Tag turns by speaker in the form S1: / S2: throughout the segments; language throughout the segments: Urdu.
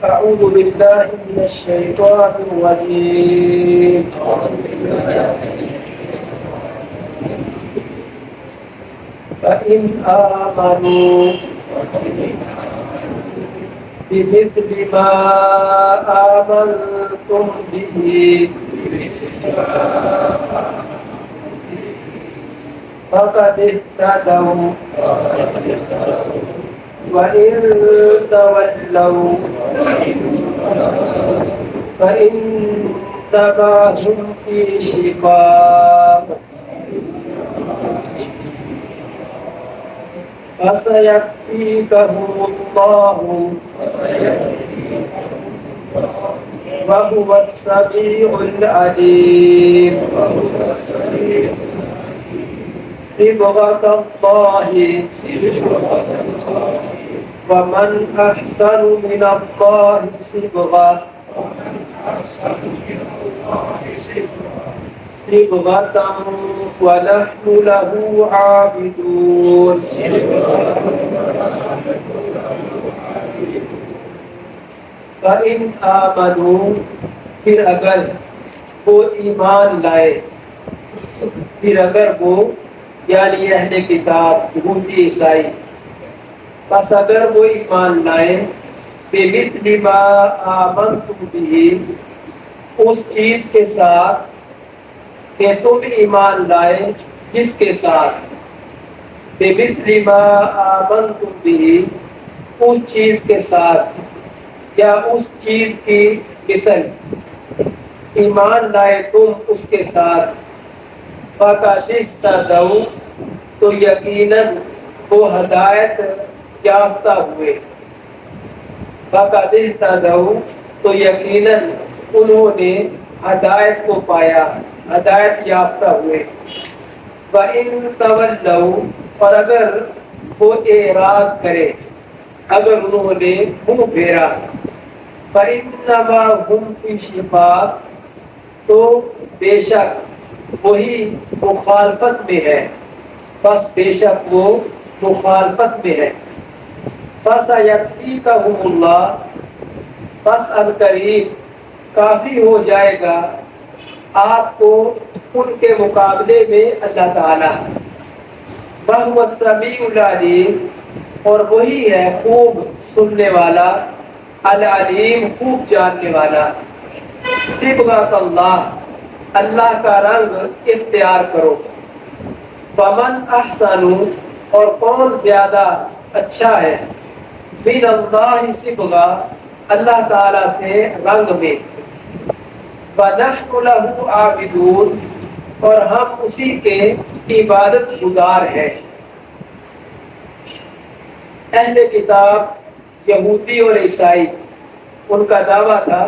S1: أعوذ بالله من الشيطان الرجيم. فإن آمنوا بمثل ما آمنتم به فقد اهتدوا وإن تولوا فإنما هم في شقاق فسيكفيكهم الله وهو السميع العليم. صبغة الله ومن أحسن من الله صبغة ونحن له عابدون. فَإِنْ آمَنُوا پھر اگر وہ ایمان لائے، پھر اگر وہ یعنی اہل کتاب یہودی عیسائی، پس اگر وہ ایمان لائے بِمِثْلِ مَا آمَنْتُمْ بِهِ اس چیز کے ساتھ کہ تم ایمان لائے جس کے ساتھ، بِمِثْلِ مَا آمَنْتُمْ بِهِ اس چیز کے ساتھ یا اس چیز کی مثل ایمان لائے تم اس کے ساتھ، فَقَدِ اهْتَدَوْا تو یقیناً وہ ہدایت یافتہ ہوئے، فَقَدِ اهْتَدَوْا تو یقیناً انہوں نے ہدایت کو پایا، ہدایت یافتہ ہوئے، وَإِن تَوَلَّوْا اور اگر وہ اعراض کرے، اگر انہوں نے منہ پھیرا، فَإِنَّمَا هُمْ فِي شِقَاقٍ تو بے شک وہی مخالفت میں ہے، بس بے شک وہ مخالفت میں ہے، فَسَيَكْفِيكَهُمُ اللَّهُ پس عنقریب کافی ہو جائے گا آپ کو ان کے مقابلے میں اللہ تعالی، وَهُوَ السَّمِيعُ الْعَلِيمُ اور وہی ہے خوب سننے والا، العلیم خوب جاننے والا. صبغۃ اللہ اللہ کا رنگ اختیار کرو، فمن احسن اور کون زیادہ اچھا ہے، من اللہ صبغہ اللہ تعالی سے رنگ میں، ونحن له عابدون اور ہم اسی کے عبادت گزار ہیں. اہل کتاب یہودی اور عیسائی ان کا دعویٰ تھا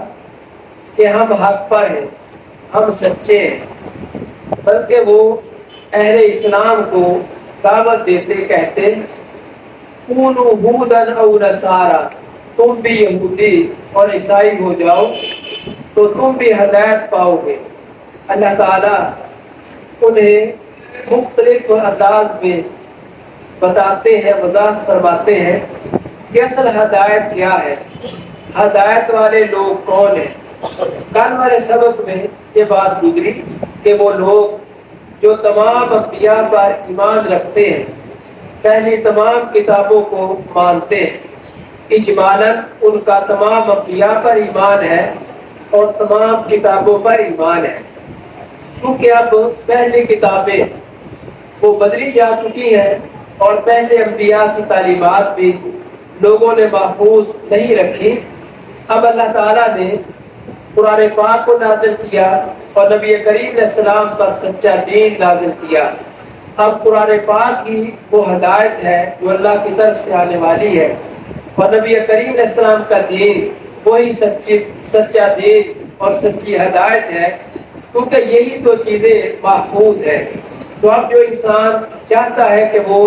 S1: کہ ہم حق پر ہیں، ہم سچے ہیں، بلکہ وہ اہل اسلام کو دعوت دیتے کہتے کونوا ہوداً او نصارا تم بھی یہودی اور عیسائی ہو جاؤ تو تم بھی ہدایت پاؤ گے. اللہ تعالیٰ انہیں مختلف انداز میں بتاتے ہیں، وضاحت فرماتے ہیں کہ اصل ہدایت کیا ہے، ہدایت والے لوگ کون ہیں. کل والے سبق میں یہ بات گزری کہ وہ لوگ جو تمام انبیاء پر ایمان رکھتے ہیں، پہلی تمام کتابوں کو مانتے ہیں، اجمالاً ان کا تمام انبیاء پر ایمان ہے اور تمام کتابوں پر ایمان ہے. کیونکہ اب پہلی کتابیں وہ بدلی جا چکی ہیں اور پہلے انبیاء کی تعلیمات بھی لوگوں نے محفوظ نہیں رکھی. اب اللہ تعالیٰ نے قرآن پاک کو نازل کیا اور نبی کریم علیہ السلام پر سچا دین نازل کیا. اب قرآن پاک ہی وہ ہدایت ہے جو اللہ کی طرف سے آنے والی ہے، اور نبی کریم علیہ السلام کا دین وہی سچا دین اور سچی ہدایت ہے، کیونکہ یہی دو چیزیں محفوظ ہیں. تو اب جو انسان چاہتا ہے کہ وہ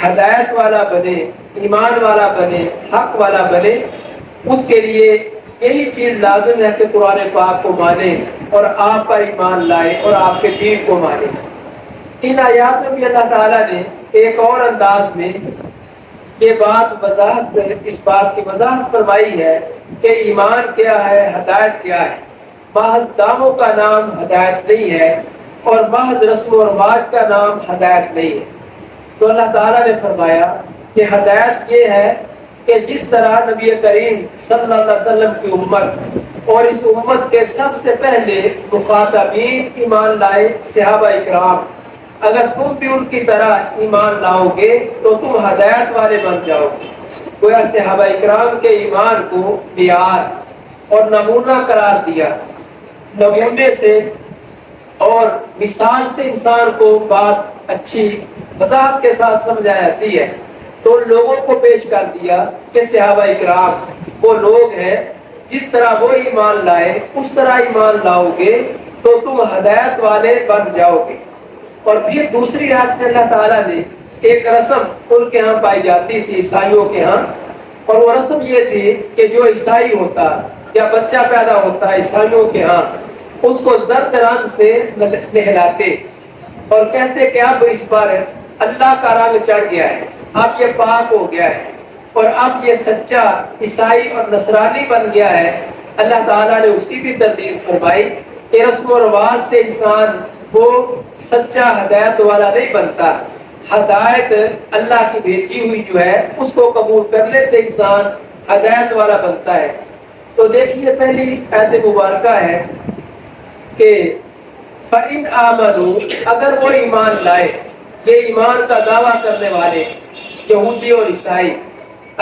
S1: ہدایت والا بنے، ایمان والا بنے، حق والا بنے، اس کے لیے یہی چیز لازم ہے کہ قرآن پاک کو مانے اور آپ پر ایمان لائے اور آپ کے دین کو مانے. ان آیات میں بھی اللہ تعالیٰ نے ایک اور انداز میں یہ بات اس بات کی وضاحت فرمائی ہے کہ ایمان کیا ہے، ہدایت کیا ہے۔ محض داموں کا نام ہدایت نہیں ہے، اور محض رسم و رواج کا نام ہدایت نہیں ہے۔ تو اللہ تعالیٰ نے فرمایا کہ ہدایت یہ ہے کہ جس طرح نبی کریم صلی اللہ علیہ وسلم کی امت اور اس امت کے سب سے پہلے مخاطبین ایمان لائے صحابہ اکرام، اگر تم بھی ان کی طرح ایمان لاؤ گے تو تم ہدایت والے بن جاؤ گے۔ گویا صحابہ اکرام کے ایمان کو معیار اور نمونہ قرار دیا۔ نمونے سے اور مثال سے انسان کو بات اچھی وضاحت کے ساتھ سمجھائی جاتی ہے، تو لوگوں کو پیش کر دیا کہ صحابہ اکرام وہ لوگ ہیں، جس طرح وہ ایمان لائے اس طرح ایمان لاؤ گے تو تم ہدایت والے بن جاؤ گے۔ اور پھر دوسری آیت میں اللہ تعالیٰ نے ایک رسم ان کے ہاں پائی جاتی تھی، عیسائیوں کے ہاں، اور وہ رسم یہ تھی کہ جو عیسائی ہوتا یا بچہ پیدا ہوتا عیسائیوں کے ہاں، اس کو زرد رنگ سے نہلاتے اور کہتے کہ اب اس پر اللہ کا رنگ چڑھ گیا ہے، اب یہ پاک ہو گیا ہے، اور اب یہ سچا عیسائی اور نصرانی بن گیا ہے۔ اللہ تعالیٰ نے اس کی بھی تردید فرمائی کہ رسم و رواج سے انسان وہ سچا ہدایت والا نہیں بنتا۔ ہدایت اللہ کی بھیجی ہوئی جو ہے اس کو قبول کرنے سے انسان ہدایت والا بنتا ہے۔ تو دیکھیے پہلی آیت مبارکہ ہے کہ فَإِنْ آمَنُوا، اگر وہ ایمان لائے، یہ ایمان کا دعویٰ کرنے والے یہودی اور عیسائی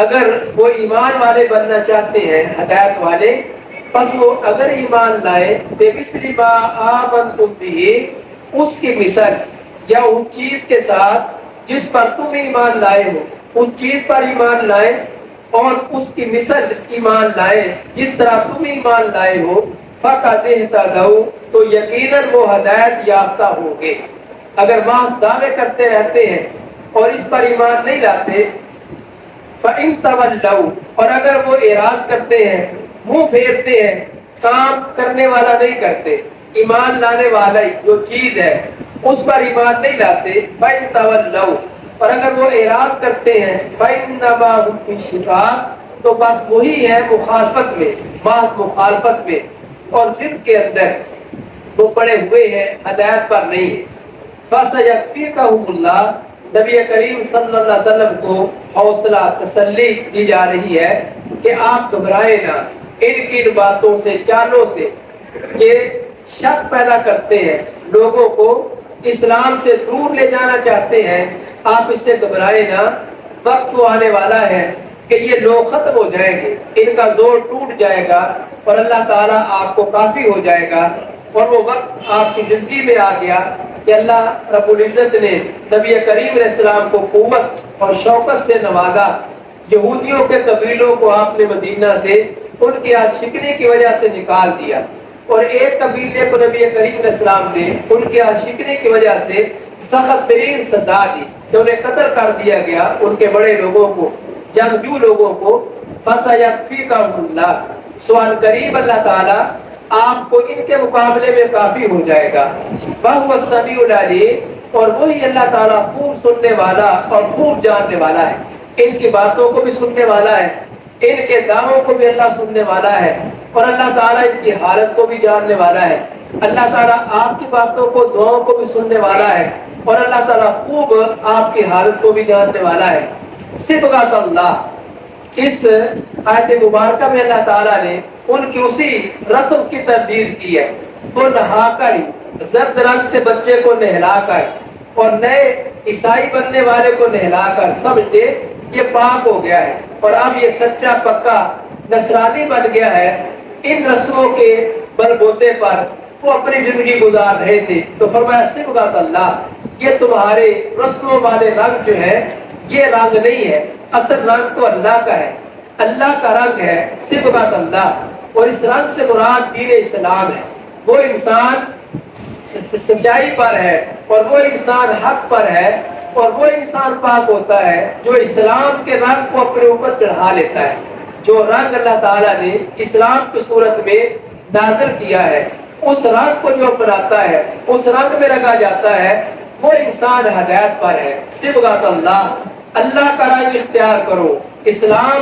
S1: اگر وہ ایمان والے بننا چاہتے ہیں، ہدایت والے، پس وہ اگر ایمان لائے بِمِثْلِ مَا آمَنْتُمْ بِهِ، اس کی مثل یا ان چیز کے ساتھ جس پر تم ایمان لائے ہو، ان چیز پر ایمان لائے اور اس کی مثل ایمان لائے جس طرح تم ایمان لائے ہو، فَقَدْ اهْتَدَوْا، تو یقیناً وہ ہدایت یافتہ ہوں گے۔ اگر محض دعوے کرتے رہتے ہیں اور اس پر ایمان نہیں لاتے، فَإِن تَوَلَّوْا، اور اگر وہ اعراض کرتے ہیں، منہ پھیرتے ہیں، کام کرنے والا نہیں کرتے، ایمان لانے والا جو چیز ہے اس پر ایمان نہیں لاتے، فَإِن تَوَلَّوْا، اور اگر وہ اعراض کرتے ہیں، فَإِنَّمَا هُمْ فِي شِقَاقٍ، تو بس وہی ہے مخالفت میں، محض مخالفت میں اور ضد کے اندر وہ پڑے ہوئے ہیں، ہدایت پر نہیں ہے۔ فَسَيَكْفِيكَهُمُ اللَّهُ، نبی کریم صلی اللہ علیہ وسلم کو حوصلہ تسلی دی جا رہی ہے کہ آپ گھبرائیں نہ ان کی باتوں سے، چالوں سے، یہ شک پیدا کرتے ہیں، لوگوں کو اسلام سے دور لے جانا چاہتے ہیں، آپ اس سے گھبرائیں نہ۔ وقت وہ آنے والا ہے کہ یہ لوگ ختم ہو جائیں گے، ان کا زور ٹوٹ جائے گا اور اللہ تعالیٰ آپ کو کافی ہو جائے گا۔ اور وہ وقت آپ کی زندگی میں آ گیا کہ اللہ رب العزت نے نبی کریم علیہ السلام کو قوت اور شوکت سے نوازا۔ یہودیوں کے قبیلوں کو آپ نے مدینہ سے ان کی عاشقی کی وجہ سے نکال دیا، اور ایک قبیلے کو نبی کریم علیہ السلام نے ان کی عاشقی کی وجہ سے سخت ترین سزا دی کہ انہیں قتل کر دیا گیا، ان کے بڑے لوگوں کو، جنگجو لوگوں کو۔ فَسَيَكْفِيكَهُمُ اللَّهُ، سوال قریب اللہ تعالیٰ آپ کو ان کے مقابلے میں کافی ہو جائے گا۔ وَهُوَ السَّمِيعُ الْعَلِيمُ، اور وہی اللہ تعالیٰ خوب سننے والا اور خوب جاننے والا ہے۔ ان کی باتوں کو بھی سننے والا ہے، ان کے دعووں کو بھی اللہ سننے والا ہے، اور اللہ تعالیٰ ان کی حالت کو بھی جاننے والا ہے۔ اللہ تعالیٰ آپ کی باتوں کو، دعاؤں کو بھی سننے والا ہے، اور اللہ تعالیٰ خوب آپ کی حالت کو بھی جاننے والا ہے۔ صبغۃ اللہ، اس آیت مبارکہ میں اللہ تعالیٰ نے ان کی اسی رسم کی تردید کی ہے۔ وہ نہا کر ہی، زرد رنگ سے بچے کو نہلا کر اور نئے عیسائی بننے والے کو نہلا کر سمجھتے یہ پاک ہو گیا ہے اور اب یہ سچا پکا نصرانی بن گیا ہے۔ ان رسموں کے بل بوتے پر وہ اپنی زندگی گزار رہے تھے، تو فرمایا صبغۃ اللہ، یہ تمہارے رسموں والے رنگ جو ہے یہ رنگ نہیں ہے، اصل رنگ تو اللہ کا ہے، اللہ کا رنگ ہے صبغۃ اللہ، اور اس رنگ سے مراد دین اسلام ہے۔ وہ انسان سچائی پر ہے اور وہ انسان حق پر ہے، اور وہ انسان پاک ہوتا ہے جو اسلام کے رنگ کو اپنے اوپر چڑھا لیتا ہے۔ جو رنگ اللہ تعالیٰ نے اسلام کی صورت میں نازل کیا ہے، اس رنگ کو جو اپناتا ہے، اس رنگ میں رنگا جاتا ہے، وہ انسان ہدایت پر ہے۔ صبغۃ اللہ، اللہ کا رنگ اختیار کرو، اسلام